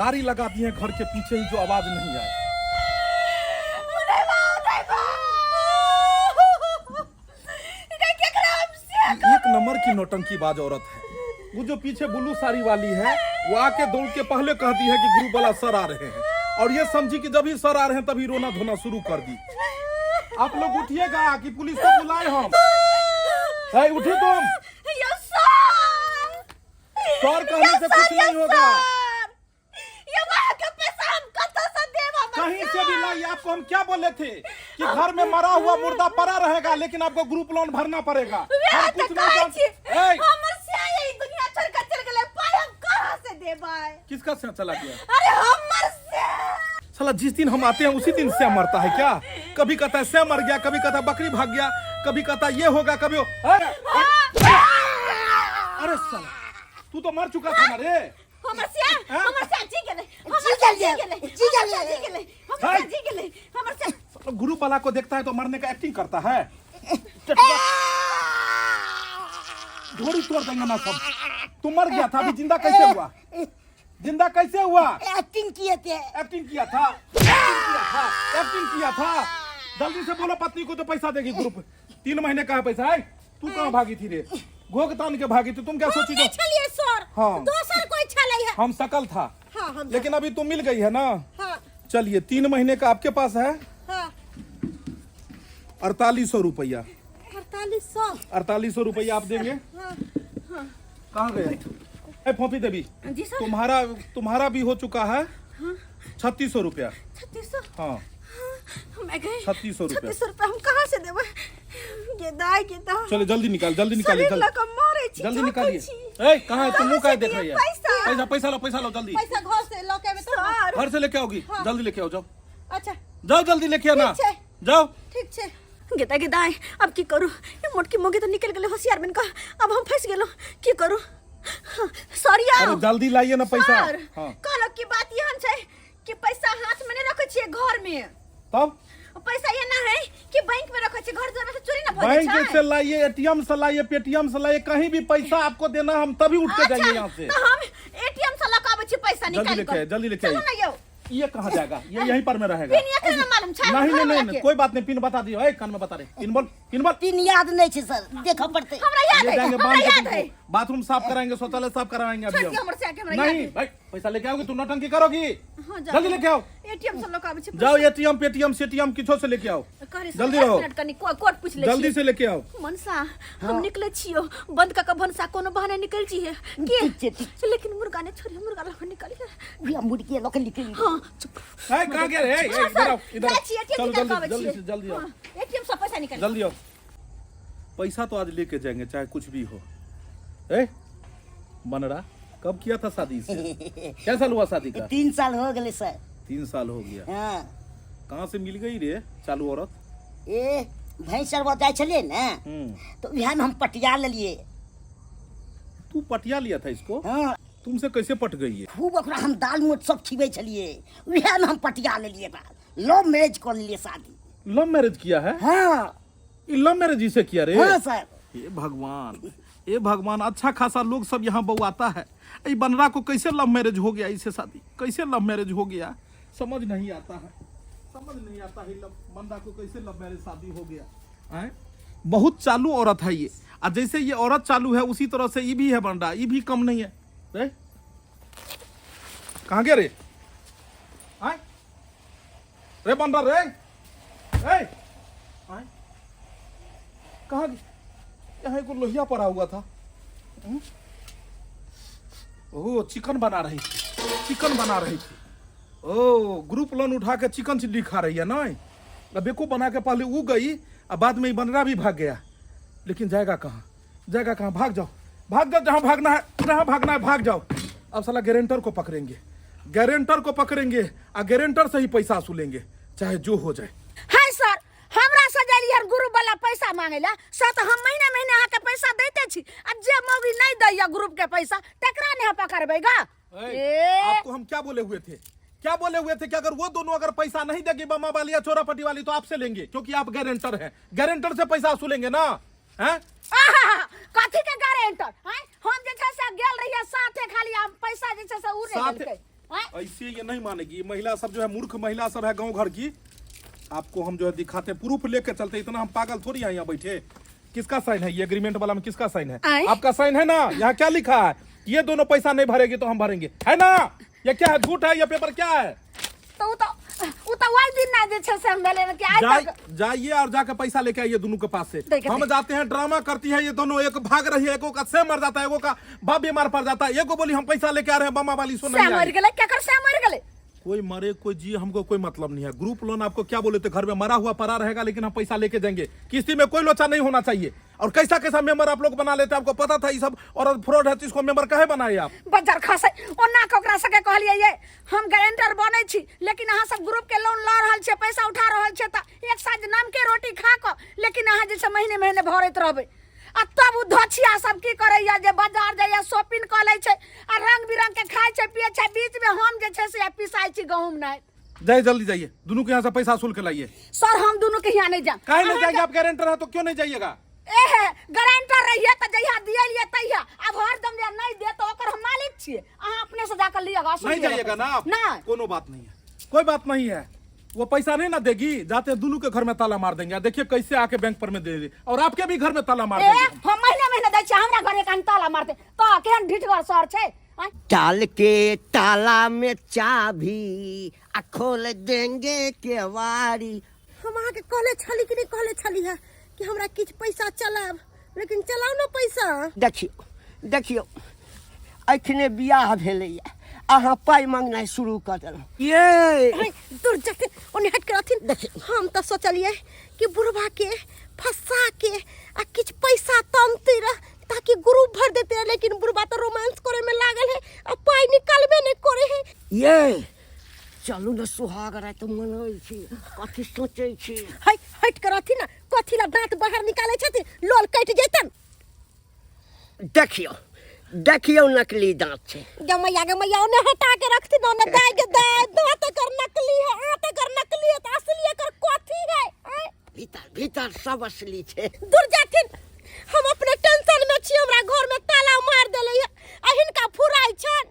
तारी लगा दी है घर के पीछे ही जो आवाज नहीं आए। एक नंबर की नौटंकीबाज औरत है वो जो पीछे ब्लू साड़ी वाली है। वो आके दौड़ के पहले कहती है कि ग्रुप वाला सर आ रहे हैं और ये समझी कि जब ही सर आ रहे हैं तभी रोना धोना शुरू कर दी। आप लोग उठिएगा कि पुलिस को बुलाए हम। उठिए तुम। सर कहने से कुछ नहीं होगा। कहीं से भी लाइए। आपको हम क्या बोले थे कि घर में मरा हुआ मुर्दा पड़ा रहेगा लेकिन आपको ग्रुप लोन भरना पड़ेगा। हम कुछ नहीं जानते। किसका से चला गया? साला जिस दिन हम आते हैं उसी दिन से मरता है क्या? कभी कहता है से मर गया, कभी कहता है बकरी भाग गया, कभी कहता है ये होगा, कभी अरे साला तू तो मर चुका था ना रे। ग्रुप वाला को देखता है तो मरने का एक्टिंग करता है। ढोरी तोड़ देंगे ना सब। तू मर गया था, अभी जिंदा कैसे हुआ? जिंदा कैसे हुआ? एक्टिंग किए थे। एक्टिंग किया था। जल्दी से बोलो पत्नी को तो पैसा देगी ग्रुप। 3 महीने का पैसा है। तू कहाँ भागी थी रे? घोग तान के भागी थी। तुम क्या सोची? सर हाँ दोसर कोई छले है। हम सकल था। हाँ, लेकिन अभी तुम मिल गई है ना। हाँ, चलिए 3 महीने का आपके पास है। हाँ, 4800 रुपया। 4800 रुपया आप देंगे। हाँ, हाँ। कहाँ गए? फोफी देवी जी सर। तुम्हारा भी हो चुका है। 3600 रुपया। 3600। हाँ मैं गए 3600 रुपया। 3600 रुपया हम कहाँ से देबे? चलो जल्दी निकालिए जल्दी निकालिए। कहाँ है तुम? मुँह काहे देख रही है? पैसा लो जल्दी। पैसा घर से लेके आवे तो। घर से लेके आओगी? जल्दी लेके आओ। जाओ अच्छा जाओ जल्दी लेके आना। जाओ। ठीक छे। गेदाई अब की करू? ये मोटकी मोगे तो निकल गेले होशियार बन का। अब हम फंस गेलो की करू? सॉरी यार। अरे जल्दी लाइए ना पैसा। हाँ। कल की बात यहन छै कि पैसा हाथ में नहीं रखे छिए घर में। तब पैसा ये ना है कि बैंक में रखे छिए। घर द्वार से चोरी ना भजे छै। बैंक से लाइए, एटीएम से लाइए, पेटीएम से लाइए, कहीं भी पैसा आपको देना हम तभी उठ के जाइए यहाँ से। तो हम एटीएम से लगावे छी पैसा निकाल कर। जल्दी लेके आइए। ये कहाँ जाएगा? ये यहीं पर में रहेगा। पिन ये ना मालूम छै? नहीं कोई बात नहीं। पिन बता दियो। ए कान में बता रहे। पिन बोल। पिन याद नहीं छै सर। देखो पड़ते। हमरा याद है। बाथरूम साफ कराएंगे, शौचालय साफ करवाएंगे अभी हम। नहीं भाई पैसा लेके आओगी तुम नौटंकी करोगी। जल्दी लेके आओ। एटीएम से लगावे छी। जाओ एटीएम पेटीएम सेटीएम किछो से लेके आओ। जल्दी रहो। कोड पूछ ले। जल्दी से लेके आओ। मनसा हम निकले छियो बंद का भनसा कोनो बहाने निकल छी है के। लेकिन मुर्गा ने छोड़ी मुर्गा लख निकल गया। बिया मुर्गी लख निकल। हां है कहां गए रे? इधर आओ इधर। चल जल्दी आओ। एटीएम से पैसा निकाल। जल्दी आओ। पैसा तो आज लेके जाएंगे चाहे कुछ भी हो। ए बनरा कब किया था शादी से? क्या साल हुआ शादी का? 3 साल हो गए सर। 3 साल हो गया। हाँ। कहाँ से मिल गई रे चालू औरत? ए भैंस चरवा जाए छलिए ना तो यहाँ में हम पटिया ले लिए। तू पटिया लिया था इसको? हाँ। तुमसे कैसे पट गई है? खूब ओकरा हम दाल मोट सब खिबे छलिए। वह में हम पटिया ले लिए। लव मैरिज कर लिए शादी। लव मैरिज किया है? हाँ। लव मैरिज इसे किया रे? हाँ सर। ये भगवान अच्छा खासा लोग सब यहाँ बउआता है। ये बनरा को कैसे लव मैरिज हो गया? इसे शादी कैसे लव मैरिज हो गया? समझ नहीं आता है बंदा को कैसे लव मैरिज शादी हो गया है? बहुत चालू औरत है ये। और जैसे ये औरत चालू है उसी तरह से ये भी है बनरा। ये भी कम नहीं है रे। कहाँ गया रे? आए रे बनरा रे। कहाँ यहाँ को लोहिया पड़ा हुआ था। ओह चिकन बना रही थी। ओह ग्रुप लोन उठा के चिकन चिल्ली खा रही है ना। बेको बना के पहले वो गई और बाद में बनरा भी भाग गया। लेकिन जाएगा कहाँ? भाग जाओ जहाँ भागना है भाग जाओ। अब साला गारंटर को पकड़ेंगे और गारंटर से ही पैसा वसूलेंगे चाहे जो हो जाए। है सर हमरा सजाली हर ग्रुप वाला पैसा मांगेला सर तो हम महीने आके पैसा देते छी। अब जे मौगी नहीं दैया ग्रुप के पैसा तकरा ने पकड़बेगा। आपको हम क्या बोले हुए थे कि अगर वो दोनों अगर पैसा नहीं देगी बम्मा वाली या चोरापट्टी वाली तो आपसे लेंगे क्योंकि आप गारंटर हैं। गारंटर से पैसा वसूलेंगे ना। हैं कथी के गारंटर? हम जे छै से गेल रहिए साथे खाली आप पैसा जे छै से उड़े गेल। ऐसे ये नहीं मानेगी। ये महिला सब जो है मूर्ख महिला सब है गांव घर की। आपको हम जो है दिखाते हैं, प्रूफ लेके चलते। इतना हम पागल थोड़ी हैं यहाँ बैठे। किसका साइन है ये एग्रीमेंट वाला में? किसका साइन है? आपका साइन है ना? यहाँ क्या लिखा है? ये दोनों पैसा नहीं भरेगी तो हम भरेंगे, है ना? ये क्या है? झूठ है? ये पेपर क्या है? तो वही दिन ना दे छे से हम लेने के आज तक जाइए और जाके पैसा लेके आइए दोनों के पास से। हम जाते हैं, ड्रामा करती है ये दोनों। एक भाग रही है, एगो का से मर जाता है, एगो का बाप बीमार पड़ जाता है। एगो बोली हम पैसा लेके आ रहे हैं, बम्मा वाली सो नहीं मर गए। क्या कर से मर गए? कोई मरे कोई जी, हमको कोई मतलब नहीं है। ग्रुप लोन आपको क्या बोले थे, घर में मरा हुआ पड़ा रहेगा, लेकिन हम पैसा लेके देंगे। किस्ती में कोई लोचा नहीं होना चाहिए। और कैसा कैसा मेंबर आप लोग बना लेते हैं, आपको पता था ये सब और फ्रॉड है, तो इसको मेंबर काहे बनाए आप? बजार खसे ओना कोकरा सके कहलिए ये हम गारंटर बनै छी, लेकिन अहाँ सब ग्रुप के लोन ल रहल छे, पैसा उठा रहल छे, त एक साथ नाम के रोटी खा क, लेकिन अहाँ जे महीने महीने भरत रहबै। आ तब उ धछिया सब की करैया जे बाजार जाइया, शॉपिंग क लै छै आ रंग बिरंग के खाय छै पिए छै। बीच में हम जे छै से पिसाई छी गहूम नहीं। जाइए जल्दी जाइए, दोनों के यहाँ से पैसा वसूल के लाइए। सर हम दोनों के यहाँ नहीं जा। काहे नहीं जाएंगे? आप गारंटर है तो क्यों नहीं जाइएगा? एहे गारंटर रहिए त जहिया दियलिए तहिया, अब हरदम जे नहीं दे तो ओकर हम मालिक छिए। अहाँ अपने से जाकर लिएगा। नहीं जाइएगा ना आप? नहीं, कोनो बात नहीं है, कोई बात नहीं है। वो पैसा नहीं ना देगी, जाते दोनों के घर में ताला मार देंगे। देखिए कैसे आके बैंक पर में दे दे, और आपके भी घर में ताला मार देंगे। हम महीने महीने दै छी, हमरा घरे कान ताला मारते तो केहन ढिठगर सर छै। डाल के ताला में चाबी आ खोल देंगे केवाड़ी। हम अहाँ के कहले छली कि नहीं कहले छली है कि हमरा किछ पैसा चलाब, लेकिन चलाओ ना पैसा। देखियो अखने बियाह भेलैया, अहाँ पाई मांगनाइ शुरू कर देलहुँ। ये दूर जाके ओने हट के रहथिन। देखिए हम तो सोचलिए कि बुढ़वा के फंसा के आ किछ पैसा तमते रह, ताकि ग्रुप भर देते रह, लेकिन बुढ़वा तो रोमांस करे में लागल है आ पाई निकालबे नहीं करे है। ये चलू न सुहाग रात मनबै छी, कथी सोचै छी? हट के रहथिन ना, कथी ला दांत बाहर निकाले छथिन, लोल कट जेतन। देखियो नकली दांत छै। गमैया ओने हटा के रखथिन, ओने दाय के दांत कर नकली है, आंत कर नकली है, तो असली कर कथी है? भीतर सब असली छै। दूर जाथिन, हम अपने टेंशन में छी। हमरा घर में ताला मार देले है, आ हिनका फुराई छन।